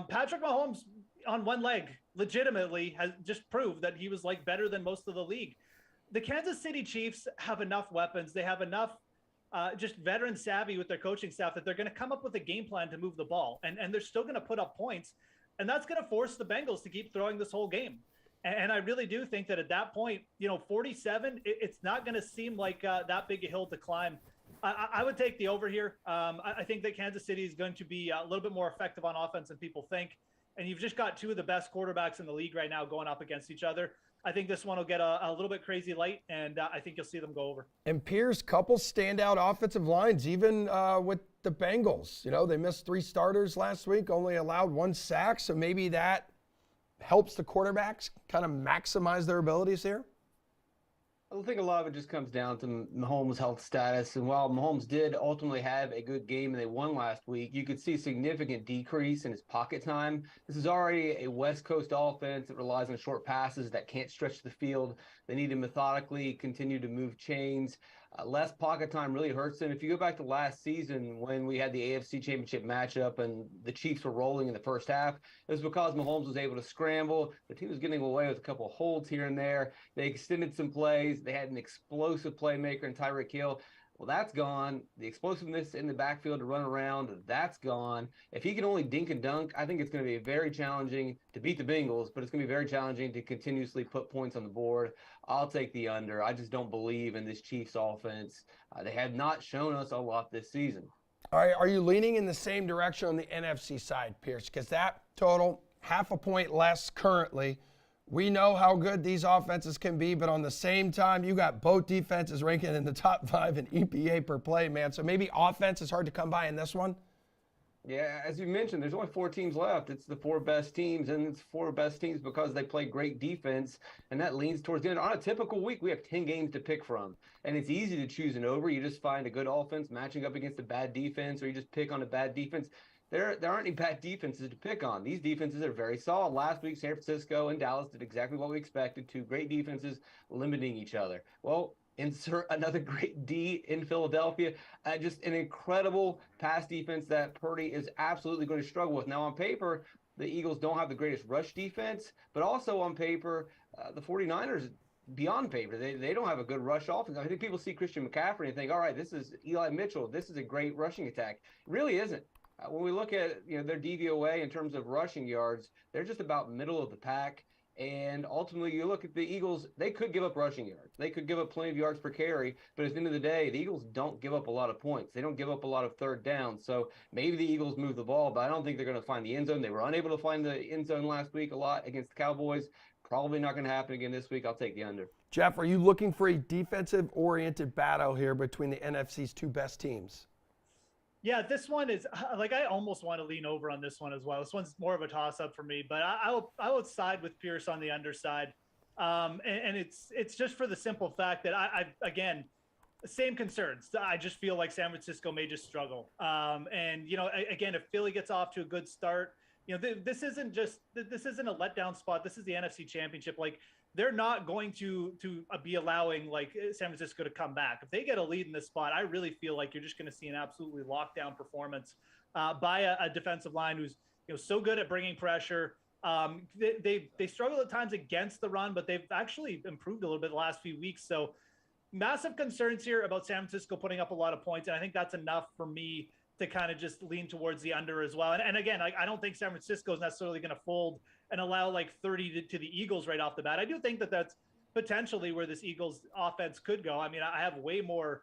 Patrick Mahomes on one leg legitimately has just proved that he was better than most of the league. The Kansas City Chiefs have enough weapons. They have enough just veteran savvy with their coaching staff that they're going to come up with a game plan to move the ball, and they're still going to put up points, and that's going to force the Bengals to keep throwing this whole game. And I really do think that at that point, 47, it's not going to seem like that big a hill to climb I would take the over here. I think that Kansas City is going to be a little bit more effective on offense than people think. And you've just got two of the best quarterbacks in the league right now going up against each other. I think this one will get a little bit crazy light, and I think you'll see them go over. And Pierce, couple standout offensive lines, even with the Bengals. You know, they missed 3 starters last week, only allowed 1 sack. So maybe that helps the quarterbacks kind of maximize their abilities here. I think a lot of it just comes down to Mahomes' health status. And while Mahomes did ultimately have a good game and they won last week, you could see a significant decrease in his pocket time. This is already a West Coast offense that relies on short passes that can't stretch the field. They need to methodically continue to move chains. Less pocket time really hurts them. If you go back to last season when we had the AFC Championship matchup and the Chiefs were rolling in the first half, it was because Mahomes was able to scramble. The team was getting away with a couple of holds here and there. They extended some plays. They had an explosive playmaker in Tyreek Hill. Well, that's gone. The explosiveness in the backfield to run around, that's gone. If he can only dink and dunk, I think it's going to be very challenging to beat the Bengals, but it's going to be very challenging to continuously put points on the board. I'll take the under. I just don't believe in this Chiefs offense. They have not shown us a lot this season. All right, are you leaning in the same direction on the NFC side, Pierce? Because that total, 0.5 point less currently. We know how good these offenses can be, but on the same time, you got both defenses ranking in the top 5 in EPA per play, man. So maybe offense is hard to come by in this one. Yeah, as you mentioned, there's only 4 teams left. It's the 4 best teams, and it's 4 best teams because they play great defense, and that leans towards the end. On a typical week, we have 10 games to pick from, and it's easy to choose an over. You just find a good offense matching up against a bad defense, or you just pick on a bad defense. There aren't any bad defenses to pick on. These defenses are very solid. Last week, San Francisco and Dallas did exactly what we expected. 2 great defenses limiting each other. Well, insert another great D in Philadelphia. Just an incredible pass defense that Purdy is absolutely going to struggle with. Now, on paper, the Eagles don't have the greatest rush defense, but also on paper, the 49ers, beyond paper, they don't have a good rush offense. I think people see Christian McCaffrey and think, all right, this is Eli Mitchell. This is a great rushing attack. It really isn't. When we look at their DVOA in terms of rushing yards, they're just about middle of the pack. And ultimately, you look at the Eagles, they could give up rushing yards. They could give up plenty of yards per carry. But at the end of the day, the Eagles don't give up a lot of points. They don't give up a lot of third downs. So maybe the Eagles move the ball, but I don't think they're going to find the end zone. They were unable to find the end zone last week a lot against the Cowboys. Probably not going to happen again this week. I'll take the under. Jeff, are you looking for a defensive-oriented battle here between the NFC's 2 best teams? Yeah, this one is like I almost want to lean over on this one as well. This one's more of a toss-up for me, but I will side with Pierce on the underside, and it's just for the simple fact that I again, same concerns. I just feel like San Francisco may just struggle, and again, if Philly gets off to a good start, this isn't a letdown spot. This is the NFC Championship. Like, they're not going to be allowing like San Francisco to come back. If they get a lead in this spot, I really feel like you're just going to see an absolutely lockdown performance by a defensive line who's so good at bringing pressure. They struggle at times against the run, but they've actually improved a little bit the last few weeks. So massive concerns here about San Francisco putting up a lot of points, and I think that's enough for me to kind of just lean towards the under as well. And again, I don't think San Francisco is necessarily going to fold and allow like 30 to the Eagles right off the bat. I do think that that's potentially where this Eagles offense could go. I mean, I have way more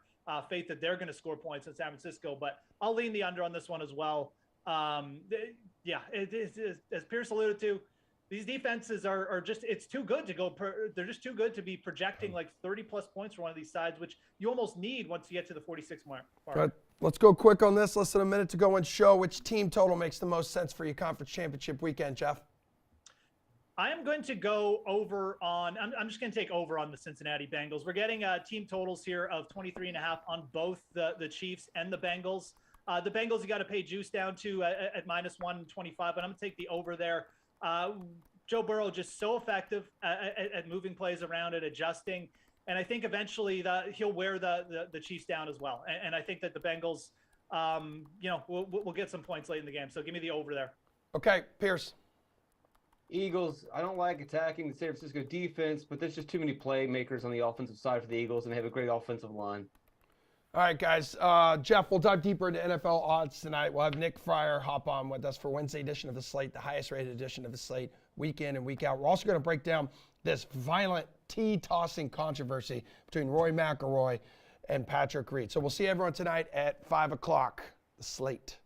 faith that they're going to score points in San Francisco, but I'll lean the under on this one as well. Yeah, as Pierce alluded to, these defenses are just, it's too good to go. They're just too good to be projecting like 30 plus points for one of these sides, which you almost need once you get to the 46 mark. Good. Let's go quick on this. Less than a minute to go and show which team total makes the most sense for your conference championship weekend, Jeff. I am going to go over on, I'm just going to take over on the Cincinnati Bengals. We're getting team totals here of 23.5 on both the Chiefs and the Bengals. The Bengals, you got to pay juice down to at minus 125, but I'm going to take the over there. Joe Burrow just so effective at moving plays around and adjusting. And I think eventually he'll wear the Chiefs down as well. And I think that the Bengals, we'll get some points late in the game. So give me the over there. Okay, Pierce. Eagles, I don't like attacking the San Francisco defense, but there's just too many playmakers on the offensive side for the Eagles, and they have a great offensive line. All right, guys. Jeff, we'll dive deeper into NFL odds tonight. We'll have Nick Fryer hop on with us for Wednesday edition of the slate, the highest rated edition of the slate, week in and week out. We're also going to break down this violent tea-tossing controversy between Rory McIlroy and Patrick Reed. So we'll see everyone tonight at 5 o'clock, the slate.